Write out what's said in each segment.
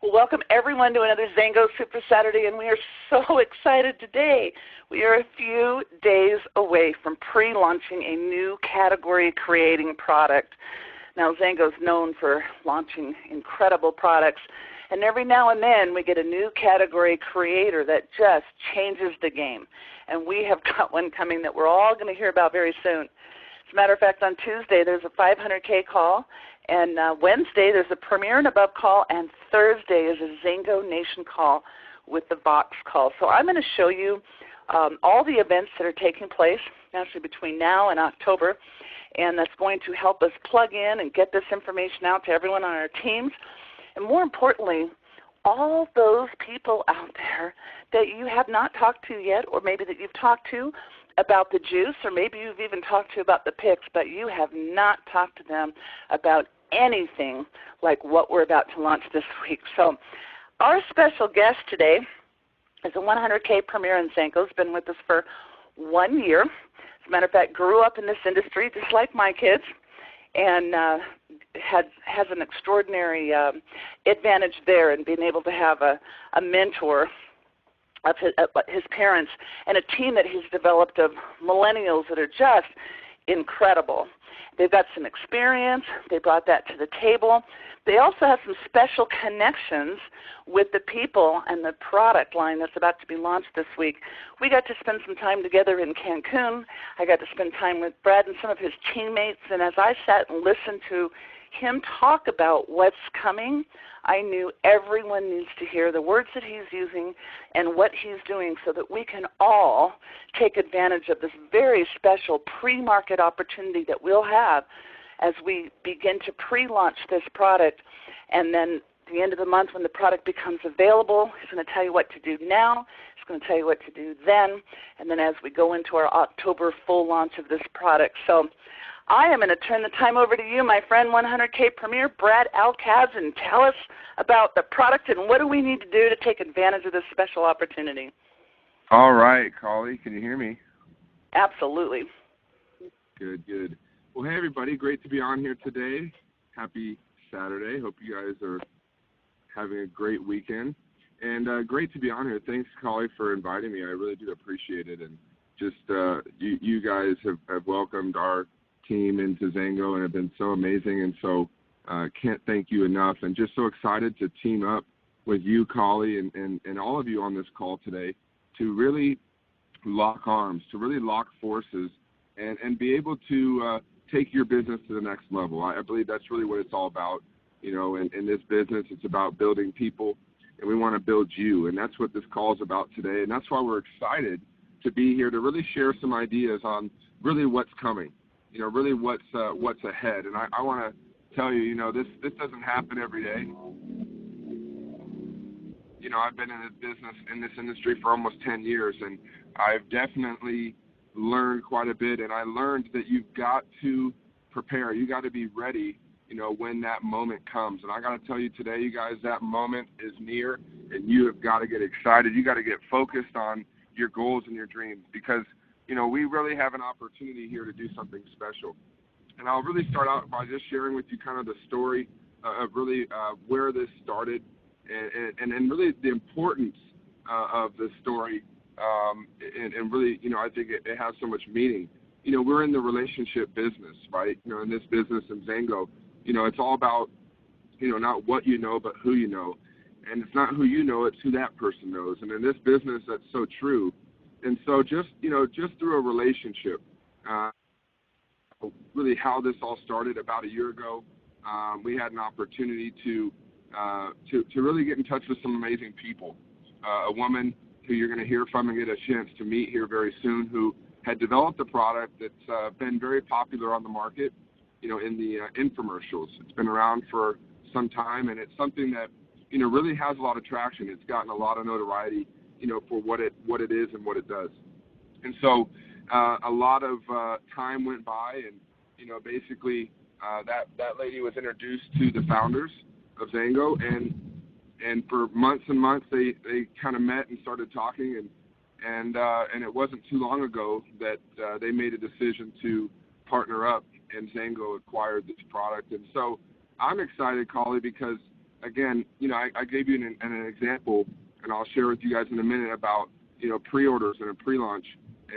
Well, welcome everyone to another Xango Super Saturday, and we are so excited today. We are a few days away from pre-launching a new category-creating product. Now, Xango is known for launching incredible products, and every now and then we get a new category creator that just changes the game. And we have got one coming that we're all going to hear about very soon. As a matter of fact, on Tuesday there's a 500K call, and Wednesday there's a Premier and Above call, and Thursday is a Xango Nation call with the Box call. So I'm going to show you all the events that are taking place actually between now and October, and that's going to help us plug in and get this information out to everyone on our teams. And more importantly, all those people out there that you have not talked to yet, or maybe that you've talked to about the juice, or maybe you've even talked to about the picks, but you have not talked to them about anything like what we're about to launch this week. So our special guest today is a 100K Premier in Xango. He's been with us for 1 year. As a matter of fact, grew up in this industry just like my kids, and has an extraordinary advantage there in being able to have a mentor of his parents and a team that he's developed of millennials that are just incredible. They've got some experience. They brought that to the table. They also have some special connections with the people and the product line that's about to be launched this week. We got to spend some time together in Cancun. I got to spend time with Brad and some of his teammates, and as I sat and listened to him talk about what's coming, I knew everyone needs to hear the words that he's using and what he's doing so that we can all take advantage of this very special pre-market opportunity that we'll have as we begin to pre-launch this product. And then at the end of the month when the product becomes available, he's going to tell you what to do now, he's going to tell you what to do then, and then as we go into our October full launch of this product. So I am going to turn the time over to you, my friend, 100K Premier, Brad Alkazin. Tell us about the product and what do we need to do to take advantage of this special opportunity. All right, Collie, can you hear me? Absolutely. Good, good. Well, hey, everybody, great to be on here today. Happy Saturday. Hope you guys are having a great weekend. And great to be on here. Thanks, Collie, for inviting me. I really do appreciate it. And just you guys have welcomed our team into Xango and have been so amazing, and so can't thank you enough, and just so excited to team up with you, Collie, and all of you on this call today to really lock arms, to really lock forces, and be able to take your business to the next level. I believe that's really what it's all about. You know, in this business, it's about building people, and we want to build you, and that's what this call is about today, and that's why we're excited to be here to really share some ideas on really what's coming. You know, really what's ahead. And I want to tell you, you know, this doesn't happen every day. You know, I've been in this industry for almost 10 years, and I've definitely learned quite a bit. And I learned that you've got to prepare. You got to be ready, you know, when that moment comes. And I got to tell you today, you guys, that moment is near, and you have got to get excited. You got to get focused on your goals and your dreams, because you know, we really have an opportunity here to do something special. And I'll really start out by just sharing with you kind of the story of really where this started and really the importance of this story. And really, you know, I think it has so much meaning. You know, we're in the relationship business, right? You know, in this business in Xango, you know, it's all about, you know, not what you know, but who you know. And it's not who you know, it's who that person knows. And in this business, that's so true. And so just through a relationship, really how this all started about a year ago, we had an opportunity to really get in touch with some amazing people. A woman who you're going to hear from and get a chance to meet here very soon, who had developed a product that's been very popular on the market, you know, in the infomercials. It's been around for some time, and it's something that, you know, really has a lot of traction. It's gotten a lot of notoriety, you know, for what it is and what it does. And so a lot of time went by, and, you know, basically that lady was introduced to the founders of Xango, and for months and months they kind of met and started talking, and it wasn't too long ago that they made a decision to partner up, and Xango acquired this product. And so I'm excited, Collie, because again, I gave you an example, and I'll share with you guys in a minute about, pre-orders and a pre-launch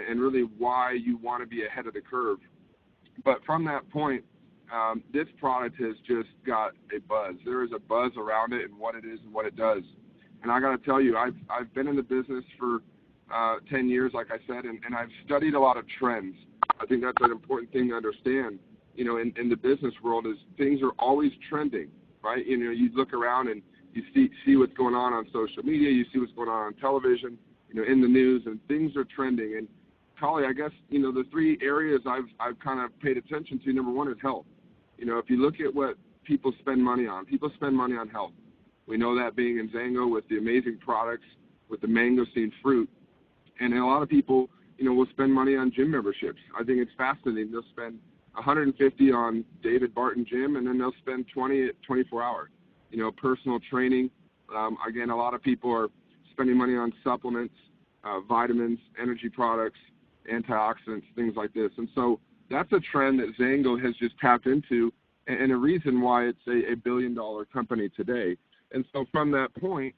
and really why you want to be ahead of the curve. But from that point, this product has just got a buzz. There is a buzz around it and what it is and what it does. And I got to tell you, I've been in the business for 10 years, like I said, and I've studied a lot of trends. I think that's an important thing to understand, in the business world is things are always trending, right? You look around and you see what's going on social media, you see what's going on television, in the news, and things are trending. And Collie, I guess, the three areas I've kind of paid attention to, number one is health. If you look at what people spend money on health. We know that being in Xango with the amazing products, with the mangosteen fruit. And a lot of people, will spend money on gym memberships. I think it's fascinating. They'll spend $150 on David Barton Gym, and then they'll spend $20 at 24 Hour. Personal training. Again, a lot of people are spending money on supplements, vitamins, energy products, antioxidants, things like this. And so that's a trend that Xango has just tapped into, and a reason why it's a billion-dollar company today. And so from that point,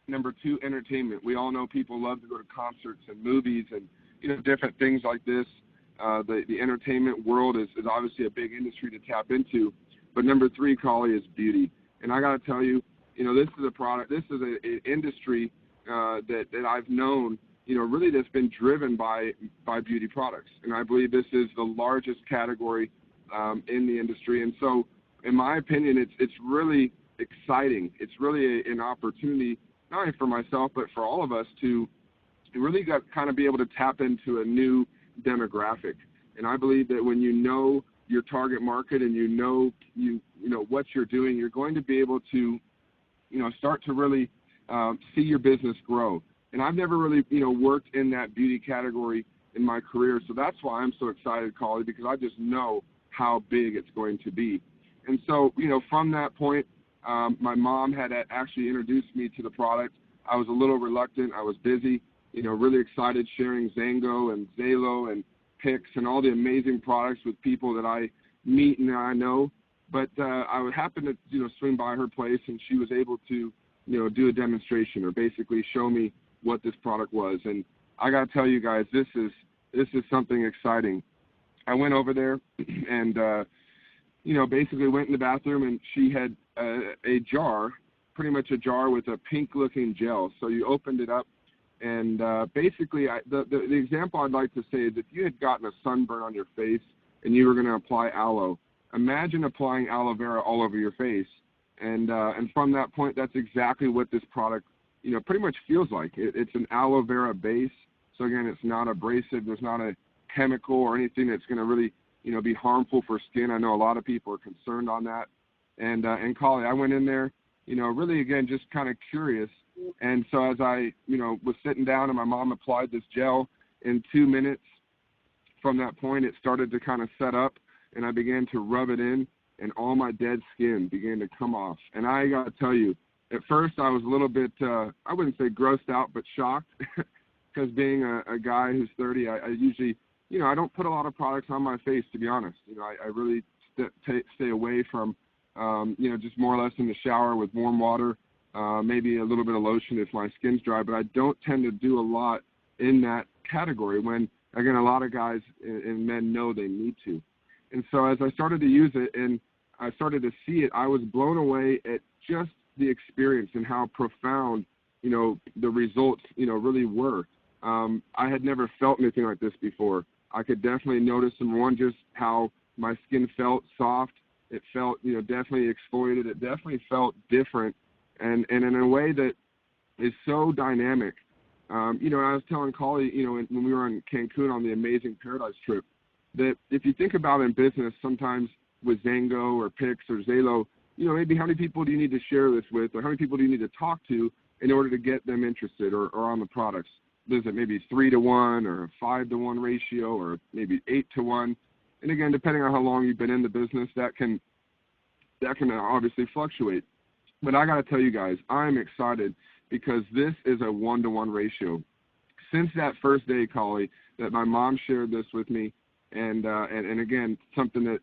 number two, entertainment. We all know people love to go to concerts and movies and, different things like this. The entertainment world is obviously a big industry to tap into. But number three, Collie, is beauty. And I got to tell you, this is a product, this is an industry that I've known, really that's been driven by beauty products. And I believe this is the largest category in the industry. And so, in my opinion, it's really exciting. It's really an opportunity, not only for myself, but for all of us to really kind of be able to tap into a new demographic. And I believe that when you know your target market and you know what you're doing, you're going to be able to, start to really see your business grow. And I've never really, worked in that beauty category in my career. So that's why I'm so excited, Collie, because I just know how big it's going to be. And so, from that point, my mom had actually introduced me to the product. I was a little reluctant. I was busy, really excited sharing Xango and Zalo and Pix and all the amazing products with people that I meet and that I know. But I would happen to, swing by her place, and she was able to, do a demonstration or basically show me what this product was. And I got to tell you guys, this is something exciting. I went over there and, basically went in the bathroom, and she had a jar, pretty much a jar with a pink-looking gel. So you opened it up, and basically the example I'd like to say is if you had gotten a sunburn on your face and you were going to apply aloe, imagine applying aloe vera all over your face. And from that point, that's exactly what this product, pretty much feels like. It's an aloe vera base. So, again, it's not abrasive. There's not a chemical or anything that's going to really, be harmful for skin. I know a lot of people are concerned on that. And Collie, I went in there, really, again, just kind of curious. And so as I, was sitting down and my mom applied this gel, in 2 minutes from that point, it started to kind of set up, and I began to rub it in, and all my dead skin began to come off. And I got to tell you, at first I was a little bit, I wouldn't say grossed out, but shocked, because being a guy who's 30, I usually, I don't put a lot of products on my face, to be honest. I really stay away from, just more or less in the shower with warm water, maybe a little bit of lotion if my skin's dry, but I don't tend to do a lot in that category when, again, a lot of guys and men know they need to. And so as I started to use it and I started to see it, I was blown away at just the experience and how profound, the results, really were. I had never felt anything like this before. I could definitely notice, number one, just how my skin felt soft. It felt, definitely exfoliated. It definitely felt different, and in a way that is so dynamic. I was telling Collie, when we were in Cancun on the Amazing Paradise trip, that if you think about in business, sometimes with Xango or Pix or Zalo, maybe how many people do you need to share this with, or how many people do you need to talk to in order to get them interested or on the products? Is it maybe 3-to-1 or a 5-to-1 ratio, or maybe 8-to-1? And again, depending on how long you've been in the business, that can obviously fluctuate. But I got to tell you guys, I'm excited because this is a 1-to-1 ratio. Since that first day, Collie, that my mom shared this with me, and again, something that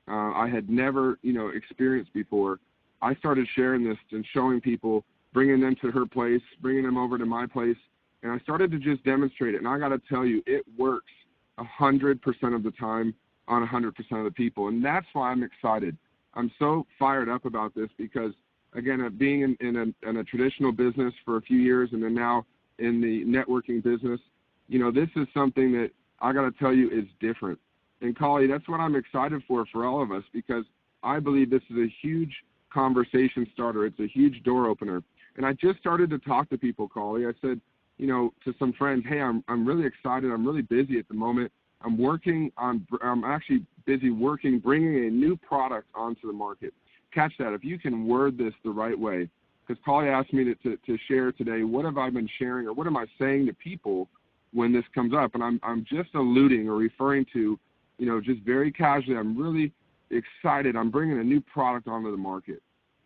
I had never, experienced before, I started sharing this and showing people, bringing them to her place, bringing them over to my place, and I started to just demonstrate it. And I got to tell you, it works 100% of the time on 100% of the people, and that's why I'm excited. I'm so fired up about this because, again, being in a traditional business for a few years and then now in the networking business, this is something that I got to tell you is different. And, Collie, that's what I'm excited for all of us, because I believe this is a huge conversation starter. It's a huge door opener. And I just started to talk to people, Collie. I said, to some friends, hey, I'm really excited. I'm really busy at the moment. I'm actually busy working, bringing a new product onto the market. Catch that. If you can word this the right way, because Collie asked me to share today, what have I been sharing or what am I saying to people when this comes up? And I'm just alluding or referring to, just very casually, I'm really excited. I'm bringing a new product onto the market.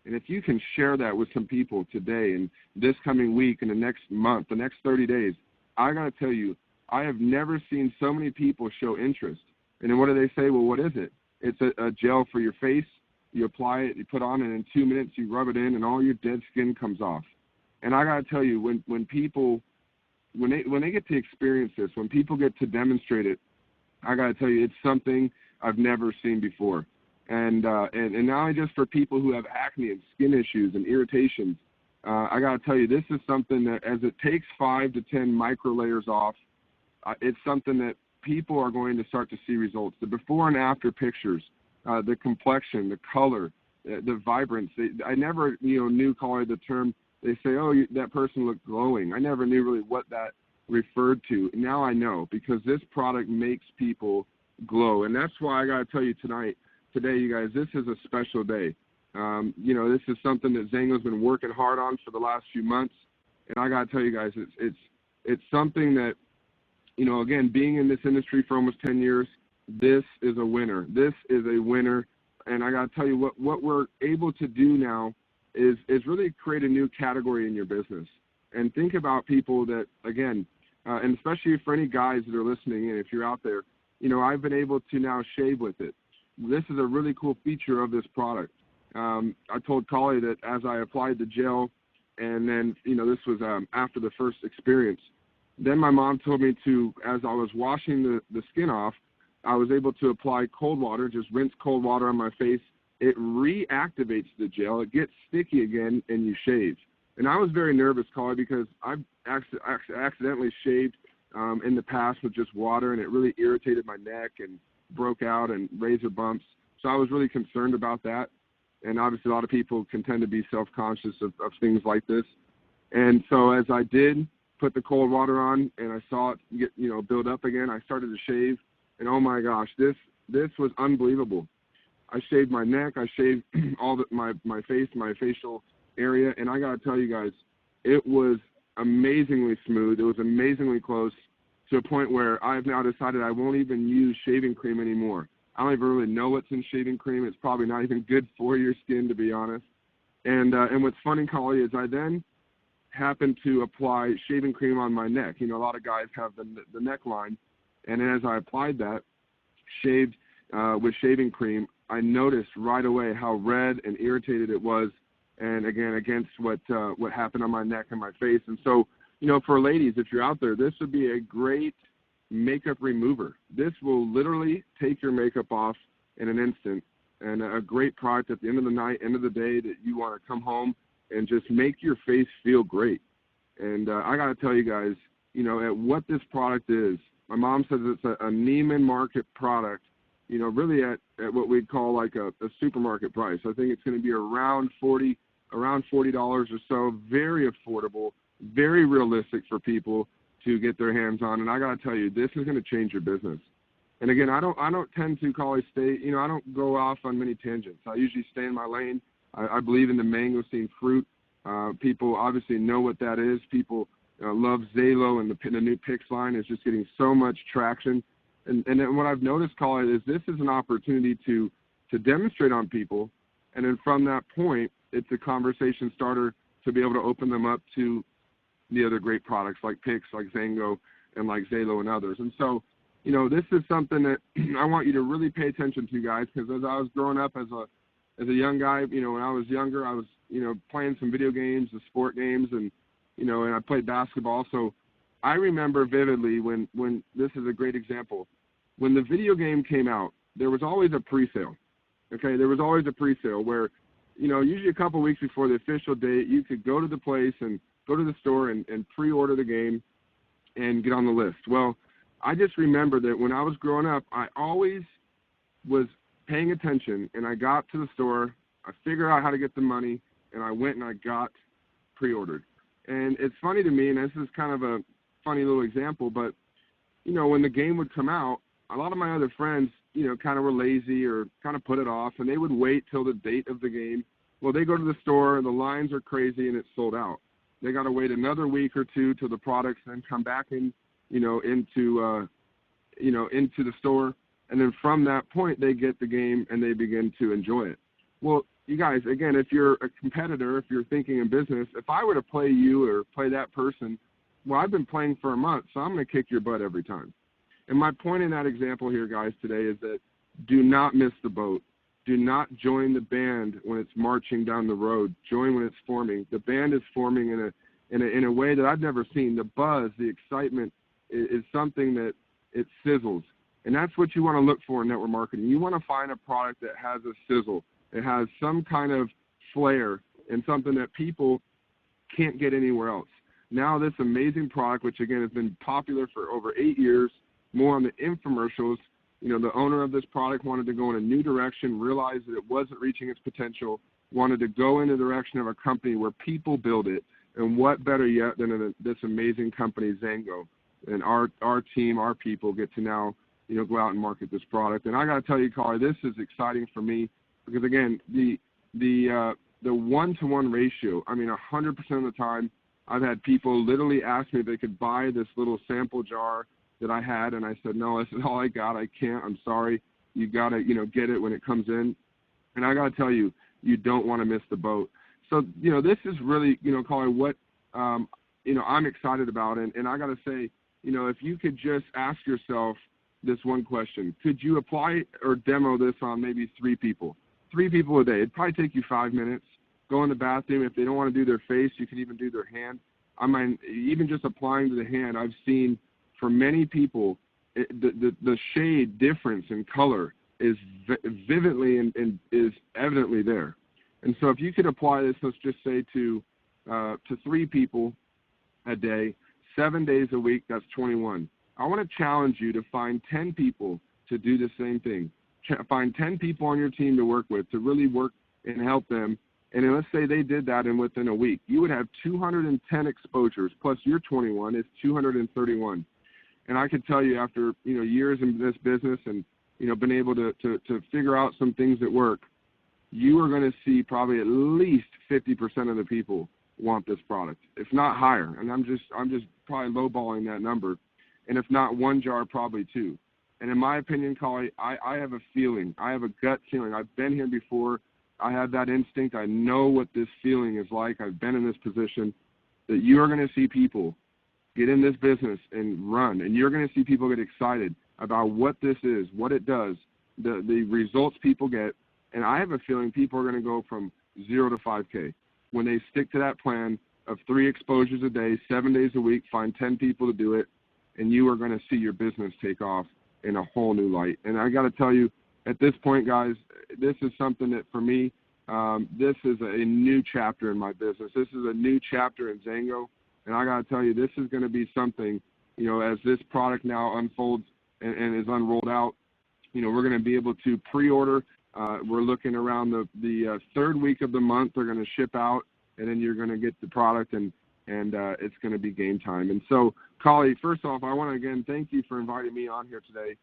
And if you can share that with some people today and this coming week and the next month, the next 30 days, I got to tell you, I have never seen so many people show interest. And then what do they say? Well, what is it? It's a gel for your face. You apply it, you put on it, and in 2 minutes you rub it in, and all your dead skin comes off. And I got to tell you, when people, when they get to experience this, when people get to demonstrate it, I got to tell you, it's something I've never seen before. And not only just for people who have acne and skin issues and irritations, I got to tell you, this is something that as it takes 5 to 10 micro layers off, it's something that people are going to start to see results. The before and after pictures, the complexion, the color, the vibrance. I never, knew, Collie, the term. They say, oh, that person looked glowing. I never knew really what that referred to. Now I know, because this product makes people glow. And that's why I got to tell you today, you guys, this is a special day. This is something that Xango's been working hard on for the last few months. And I got to tell you guys, it's something that, again, being in this industry for almost 10 years, this is a winner. This is a winner. And I got to tell you, what we're able to do now is really create a new category in your business. And think about people that, again, and especially for any guys that are listening in, if you're out there, I've been able to now shave with it. This is a really cool feature of this product. I told Collie that as I applied the gel, and then, this was after the first experience, then my mom told me to, as I was washing the skin off, I was able to apply cold water, just rinse cold water on my face. It reactivates the gel. It gets sticky again, and you shave. And I was very nervous, Collie, because I've accidentally shaved in the past with just water, and it really irritated my neck and broke out and razor bumps. So I was really concerned about that. And obviously a lot of people can tend to be self-conscious of things like this. And so as I did put the cold water on and I saw it get, build up again, I started to shave. And oh my gosh, this was unbelievable. I shaved my neck, I shaved all my face, my facial area, and I got to tell you guys, it was amazingly smooth. It was amazingly close to a point where I've now decided I won't even use shaving cream anymore. I don't even really know what's in shaving cream. It's probably not even good for your skin, to be honest. And what's funny, Collie, is I then happened to apply shaving cream on my neck. A lot of guys have the neckline, and as I applied that, shaved with shaving cream, I noticed right away how red and irritated it was, and again, against what happened on my neck and my face. And so, for ladies, if you're out there, this would be a great makeup remover. This will literally take your makeup off in an instant, and a great product at the end of the night, end of the day, that you want to come home and just make your face feel great. And I got to tell you guys, at what this product is, my mom says it's a Neiman Market product, really at what we'd call like a supermarket price. I think it's going to be around $40 or so, very affordable, very realistic for people to get their hands on. And I got to tell you, this is going to change your business. And again, I don't tend to, Collie, stay, I don't go off on many tangents. I usually stay in my lane. I believe in the mangosteen fruit. People obviously know what that is. People love Xalo, and the new Pix line is just getting so much traction. And then what I've noticed, Collie, is this is an opportunity to demonstrate on people. And then from that point, it's a conversation starter to be able to open them up to the other great products like Pix, like Xango, and like Xalo and others. And so, this is something that I want you to really pay attention to, guys, because as I was growing up as as a young guy, when I was younger, I was, playing some video games, the sport games, and, and I played basketball. So I remember vividly when this is a great example. When the video game came out, there was always a pre-sale. Okay, there was always a pre-sale where, usually a couple weeks before the official date, you could go to the place and go to the store and pre-order the game and get on the list. Well, I just remember that when I was growing up, I always was paying attention, and I got to the store, I figured out how to get the money, and I went and I got pre-ordered. And it's funny to me, and this is kind of a funny little example, but, when the game would come out, a lot of my other friends, kind of were lazy or kind of put it off, and they would wait till the date of the game. Well, they go to the store, and the lines are crazy, and it's sold out. They got to wait another week or two till the products then come back in, into the store. And then from that point, they get the game and they begin to enjoy it. Well, you guys, again, if you're a competitor, if you're thinking in business, if I were to play you or play that person, well, I've been playing for a month, so I'm going to kick your butt every time. And my point in that example here, guys, today is that do not miss the boat. Do not join the band when it's marching down the road. Join when it's forming. The band is forming in a way that I've never seen. The buzz, the excitement is something that it sizzles. And that's what you want to look for in network marketing. You want to find a product that has a sizzle. It has some kind of flair and something that people can't get anywhere else. Now this amazing product, which again has been popular for over 8 years, more on the infomercials, the owner of this product wanted to go in a new direction, realized that it wasn't reaching its potential, wanted to go in the direction of a company where people build it. And what better yet than this amazing company, Xango. And our team, our people get to now, go out and market this product. And I got to tell you, Carly, this is exciting for me because, again, the one-to-one ratio, 100% of the time, I've had people literally ask me if they could buy this little sample jar that I had, and I said, no, this is all I got. I can't. I'm sorry. You got to, get it when it comes in. And I got to tell you, you don't want to miss the boat. So, this is really, Carly, what, I'm excited about. And I got to say, if you could just ask yourself this one question, could you apply or demo this on maybe 3 people? 3 people a day. It'd probably take you 5 minutes. Go in the bathroom. If they don't want to do their face, you can even do their hand. Even just applying to the hand, I've seen for many people, the shade difference in color is vividly and is evidently there. And so if you could apply this, let's just say to 3 people a day, 7 days a week, that's 21. I want to challenge you to find 10 people to do the same thing. Find 10 people on your team to work with, to really work and help them. And then let's say they did that, and within a week, you would have 210 exposures, plus your 21 is 231. And I can tell you after, years in this business and, been able to figure out some things that work, you are going to see probably at least 50% of the people want this product, if not higher. And I'm just probably lowballing that number. And if not 1 jar, probably 2. And in my opinion, Collie, I have a feeling. I have a gut feeling. I've been here before. I have that instinct. I know what this feeling is like. I've been in this position that you are going to see people get in this business and run. And you're going to see people get excited about what this is, what it does, the results people get. And I have a feeling people are going to go from 0 to 5K when they stick to that plan of 3 exposures a day, 7 days a week, find 10 people to do it, and you are going to see your business take off in a whole new light. And I got to tell you, at this point, guys, this is something that for me, this is a new chapter in my business. This is a new chapter in Xango. And I got to tell you, this is going to be something, as this product now unfolds and is unrolled out, we're going to be able to pre-order. We're looking around the 3rd week of the month. They're going to ship out, and then you're going to get the product, and it's going to be game time. And so, Collie, first off, I want to, again, thank you for inviting me on here today.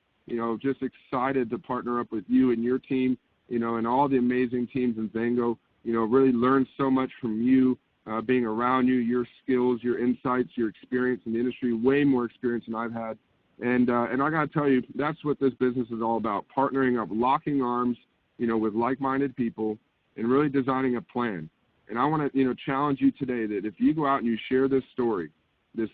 Just excited to partner up with you and your team, and all the amazing teams in Xango. Really learn so much from you, being around you, your skills, your insights, your experience in the industry, way more experience than I've had. And I got to tell you, that's what this business is all about, partnering up, locking arms, with like-minded people and really designing a plan. And I want to, challenge you today that if you go out and you share this story, this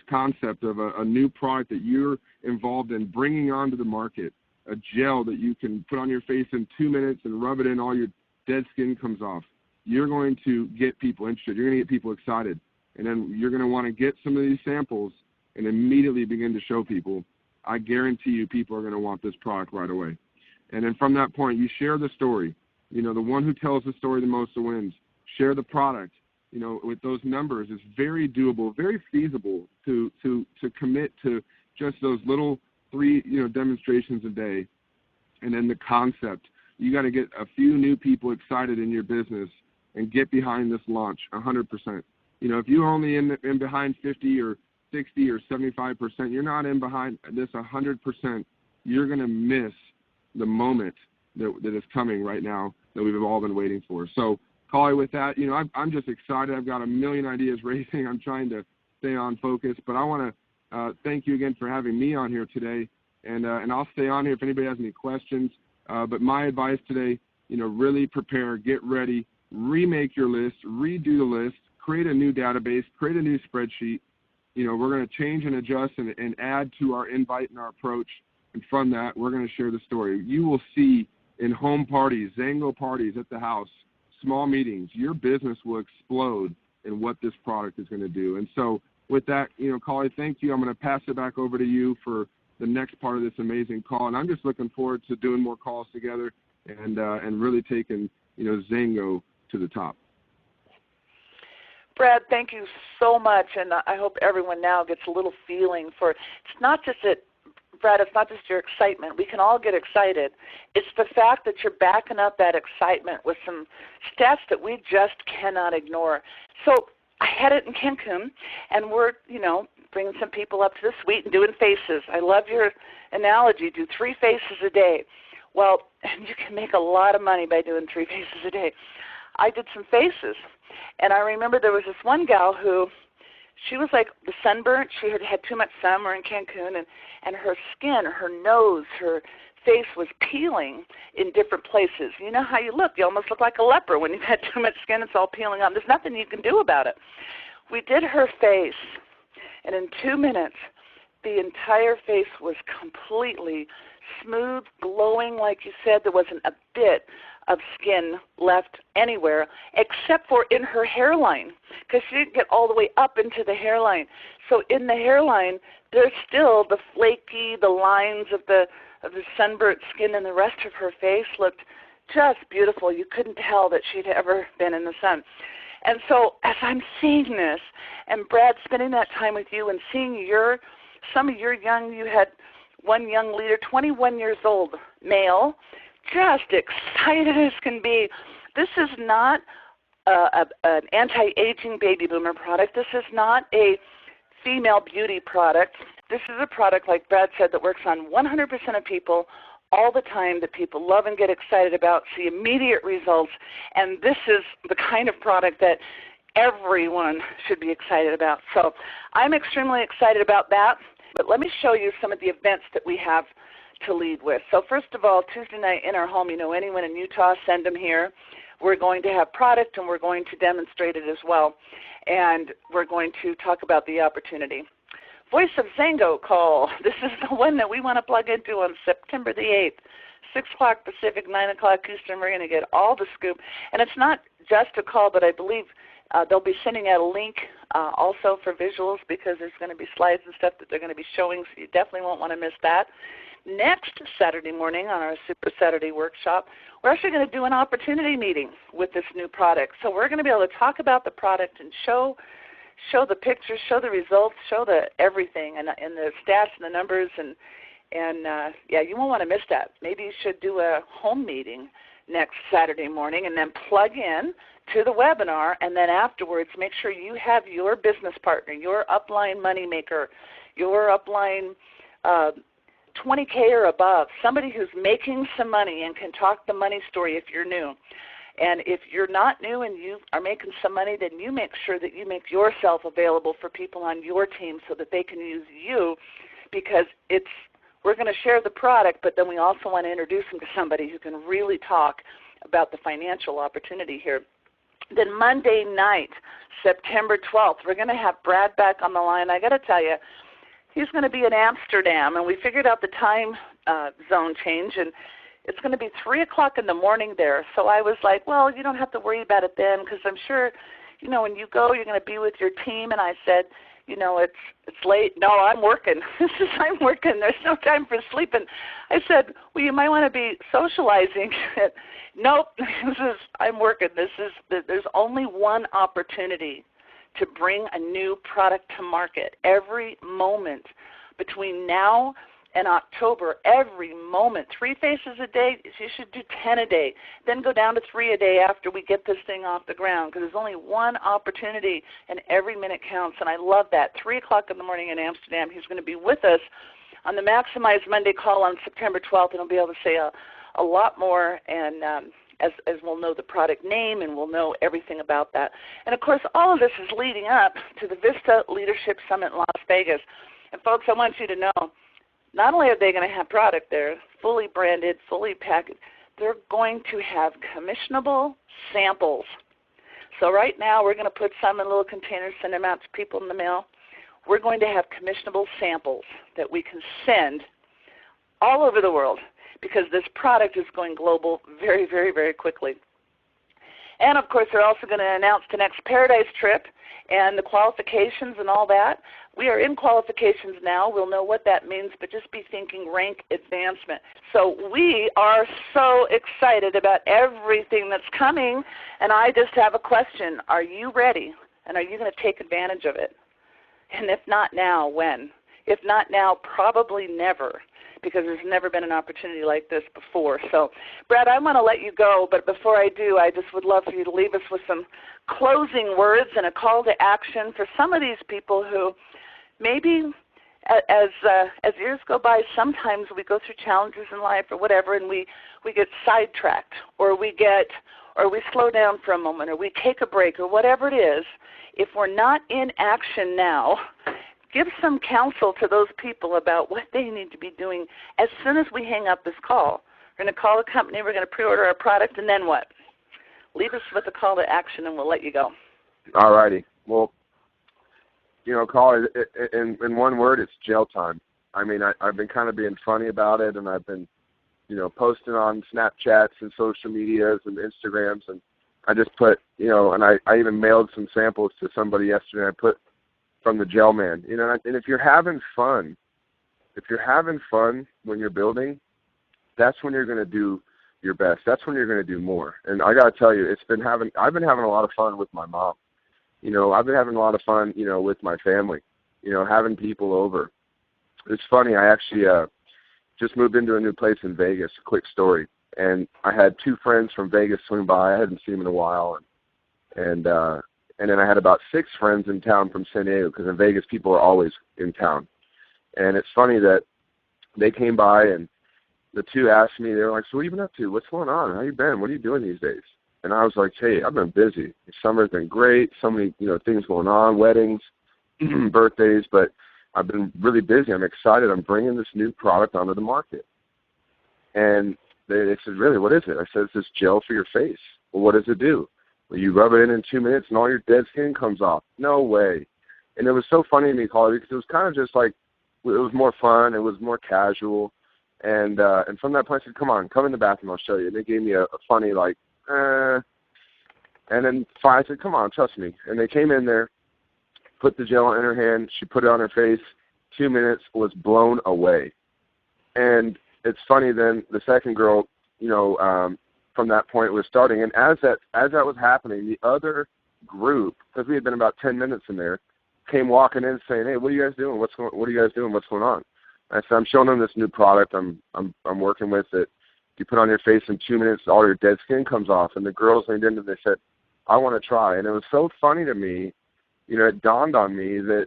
concept of a new product that you're involved in bringing onto the market, a gel that you can put on your face in 2 minutes and rub it in all your dead skin comes off. You're going to get people interested. You're going to get people excited. And then you're going to want to get some of these samples and immediately begin to show people. I guarantee you people are going to want this product right away. And then from that point, you share the story. The one who tells the story the most wins. Share the product. With those numbers, it's very doable, very feasible to commit to just those little 3, demonstrations a day. And then the concept. You got to get a few new people excited in your business and get behind this launch 100%. If you're only in behind 50 or 60 or 75%, you're not in behind this 100%. You're going to miss the moment that is coming right now that we've all been waiting for. So, Collie, with that, I'm just excited. I've got a million ideas racing. I'm trying to stay on focus, but I want to thank you again for having me on here today, and I'll stay on here if anybody has any questions. But my advice today, really prepare, get ready, remake your list, redo the list, create a new database, create a new spreadsheet. We're going to change and adjust and add to our invite and our approach. And from that, we're going to share the story. You will see in home parties, Xango parties at the house, small meetings, your business will explode in what this product is going to do. And so with that, Collie, thank you. I'm going to pass it back over to you for the next part of this amazing call. And I'm just looking forward to doing more calls together and really taking, Xango to the top. Brad, thank you so much, and I hope everyone now gets a little feeling for it's not just that, Brad, it's not just your excitement. We can all get excited. It's the fact that you're backing up that excitement with some stats that we just cannot ignore. So I had it in Cancun, and we're, bringing some people up to the suite and doing faces. I love your analogy, do 3 faces a day. Well, you can make a lot of money by doing 3 faces a day. I did some faces. And I remember there was this one gal who, she was like the sunburnt. She had too much sun. We're in Cancun, and her skin, her nose, her face was peeling in different places. You know how you look. You almost look like a leper when you've had too much skin. It's all peeling off. There's nothing you can do about it. We did her face, and in 2 minutes, the entire face was completely smooth, glowing, like you said. There wasn't a bit of skin left anywhere except for in her hairline, because she didn't get all the way up into the hairline. So in the hairline, there's still the flaky, the lines of the sunburnt skin, and the rest of her face looked just beautiful. You couldn't tell that she'd ever been in the sun. And so as I'm seeing this, and Brad spending that time with you and seeing some of your you had one young leader, 21 years old, male, just excited as can be. This is not an anti-aging baby boomer product. This is not a female beauty product. This is a product, like Brad said, that works on 100% of people all the time, that people love and get excited about, see immediate results, and this is the kind of product that everyone should be excited about. So I'm extremely excited about that, but let me show you some of the events that we have to lead with. So first of all, Tuesday night in our home, anyone in Utah, send them here. We're going to have product, and we're going to demonstrate it as well, and we're going to talk about the opportunity. Voice of Xango call. This is the one that we want to plug into on September the 8th, 6 o'clock Pacific, 9 o'clock Eastern. We're going to get all the scoop. And it's not just a call, but I believe they'll be sending out a link also for visuals, because there's going to be slides and stuff that they're going to be showing, so you definitely won't want to miss that. Next Saturday morning on our Super Saturday workshop, we're actually going to do an opportunity meeting with this new product. So we're going to be able to talk about the product and show the pictures, show the results, show the everything, and the stats and the numbers, and yeah, you won't want to miss that. Maybe you should do a home meeting next Saturday morning and then plug in to the webinar, and then afterwards make sure you have your business partner, your upline moneymaker, your upline 20K or above, somebody who's making some money and can talk the money story if you're new. And if you're not new and you are making some money, then you make sure that you make yourself available for people on your team so that they can use you, because we're going to share the product, but then we also want to introduce them to somebody who can really talk about the financial opportunity here. Then Monday night, September 12th, we're going to have Brad back on the line. I got to tell you, he's going to be in Amsterdam, and we figured out the time zone change, and It's going to be 3 o'clock in the morning there. So I was like, well, you don't have to worry about it then, because I'm sure, when you go, you're going to be with your team. And I said, it's late. No, I'm working. I'm working. There's no time for sleeping. I said, well, you might want to be socializing. Nope. I'm working. There's only one opportunity to bring a new product to market. Every moment between now and October, every moment, 3 faces a day, you should do 10 a day. Then go down to 3 a day after we get this thing off the ground, because there's only one opportunity and every minute counts. And I love that. 3 o'clock in the morning in Amsterdam, he's going to be with us on the Maximize Monday call on September 12th, and he'll be able to say a lot more, and as we'll know the product name and we'll know everything about that. And, of course, all of this is leading up to the Vista Leadership Summit in Las Vegas. And, folks, I want you to know, not only are they going to have product there, fully branded, fully packaged, they're going to have commissionable samples. So right now we're going to put some in little containers, send them out to people in the mail. We're going to have commissionable samples that we can send all over the world, because this product is going global very, very, very quickly. And, of course, they're also going to announce the next Paradise trip and the qualifications and all that. We are in qualifications now. We'll know what that means, but just be thinking rank advancement. So we are so excited about everything that's coming, and I just have a question. Are you ready, and are you going to take advantage of it? And if not now, when? If not now, probably never, because there's never been an opportunity like this before. So, Brad, I want to let you go, but before I do, I just would love for you to leave us with some closing words and a call to action for some of these people who maybe as years go by, sometimes we go through challenges in life or whatever, and we get sidetracked, or we slow down for a moment, or we take a break, or whatever it is. If we're not in action now, give some counsel to those people about what they need to be doing as soon as we hang up this call. We're going to call the company, we're going to pre-order our product, and then what? Leave us with a call to action, and we'll let you go. All righty. Well, call it in one word, it's jail time. I mean, I've been kind of being funny about it, and I've been, posting on Snapchats and social medias and Instagrams, and I just put, and I even mailed some samples to somebody yesterday. I put from the gel man, and if you're having fun when you're building, that's when you're going to do your best. That's when you're going to do more. And I got to tell you, I've been having a lot of fun with my mom. I've been having a lot of fun, with my family, having people over. It's funny, I actually just moved into a new place in Vegas, a quick story. And I had 2 friends from Vegas swing by. I hadn't seen them in a while. And then I had about 6 friends in town from San Diego, because in Vegas people are always in town. And it's funny that they came by, and the 2 asked me, they were like, so what have you been up to? What's going on? How you been? What are you doing these days? And I was like, hey, I've been busy. Summer's been great. So many, things going on, weddings, birthdays, but I've been really busy. I'm excited. I'm bringing this new product onto the market. And they said, really, what is it? I said, it's this gel for your face. Well, what does it do? Well, you rub it in 2 minutes and all your dead skin comes off. No way. And it was so funny to me, Carly, because it was kind of just like, it was more fun. It was more casual. And from that point, I said, come in the bathroom. I'll show you. And they gave me a funny, like, and then I said, come on, trust me. And they came in there, put the gel in her hand. She put it on her face. 2 minutes, was blown away. And it's funny, then the second girl, from that point was starting. And as that was happening, the other group, because we had been about 10 minutes in there, came walking in saying, hey, what are you guys doing? What are you guys doing? What's going on? And I said, I'm showing them this new product I'm working with it. You put on your face in 2 minutes, all your dead skin comes off. And the girls leaned in and they said, I want to try. And it was so funny to me, it dawned on me that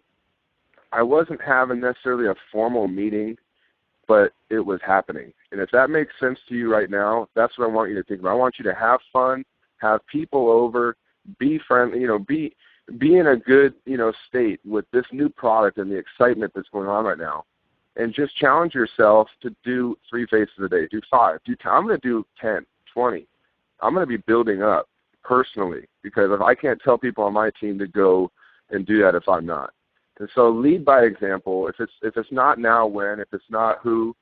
I wasn't having necessarily a formal meeting, but it was happening. And if that makes sense to you right now, that's what I want you to think about. I want you to have fun, have people over, be friendly, be in a good, state with this new product and the excitement that's going on right now. And just challenge yourself to do 3 faces a day. Do 5. I'm going to do 10, 20. I'm going to be building up personally, because if I can't tell people on my team to go and do that if I'm not. And so lead by example. If it's not now, when? If it's not who,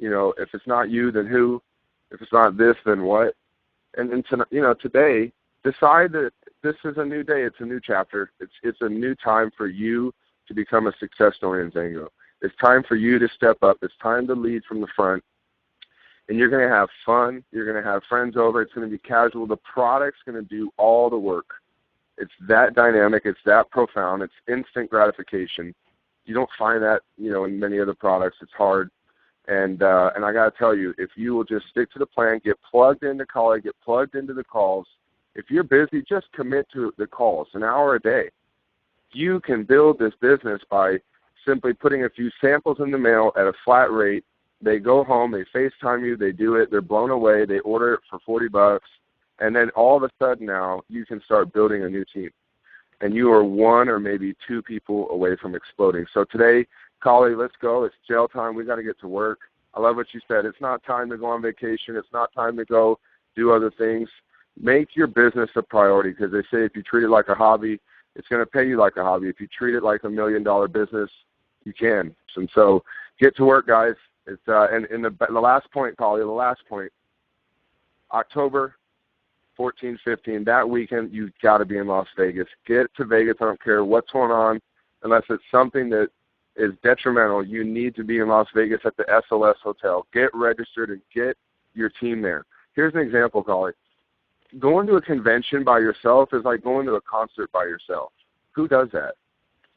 if it's not you, then who? If it's not this, then what? And today, decide that this is a new day. It's a new chapter. It's a new time for you to become a success story in Xango. It's time for you to step up. It's time to lead from the front. And you're going to have fun. You're going to have friends over. It's going to be casual. The product's going to do all the work. It's that dynamic. It's that profound. It's instant gratification. You don't find that, in many other products. It's hard. And I got to tell you, if you will just stick to the plan, get plugged into calling, get plugged into the calls. If you're busy, just commit to the calls, an hour a day. You can build this business by simply putting a few samples in the mail at a flat rate. They go home, they FaceTime you, they do it, they're blown away, they order it for $40, and then all of a sudden now you can start building a new team. And you are one or maybe two people away from exploding. So today, Kali, let's go. It's jail time. We got to get to work. I love what you said. It's not time to go on vacation. It's not time to go do other things. Make your business a priority, because they say if you treat it like a hobby, it's going to pay you like a hobby. If you treat it like $1 million business, you can. And so get to work, guys. It's and the last point, Kali, the last point, October 14, 15, that weekend, you've got to be in Las Vegas. Get to Vegas. I don't care what's going on, unless it's something that is detrimental. You need to be in Las Vegas at the SLS Hotel. Get registered and get your team there. Here's an example, Kali. Going to a convention by yourself is like going to a concert by yourself. Who does that?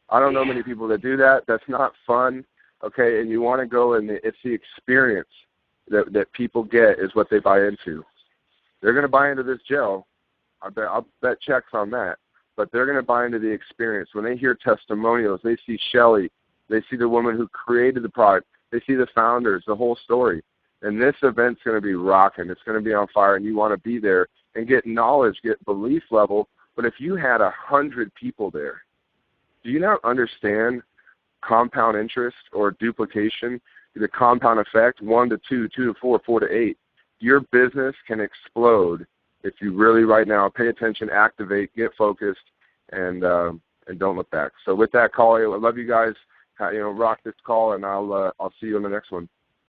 I don't know many people that do that. That's not fun, okay? And you want to go, and it's the experience that people get is what they buy into. They're going to buy into this gel. I'll bet checks on that. But they're going to buy into the experience. When they hear testimonials, they see Shelly, they see the woman who created the product, they see the founders, the whole story. And this event's going to be rocking. It's going to be on fire, and you want to be there and get knowledge, get belief level. But if you had 100 people there, do you not understand compound interest or duplication, the compound effect, 1 to 2, 2 to 4, 4 to 8? Your business can explode if you really right now pay attention, activate, get focused, and don't look back. So with that, Kali, I love you guys. Rock this call, and I'll see you in the next one.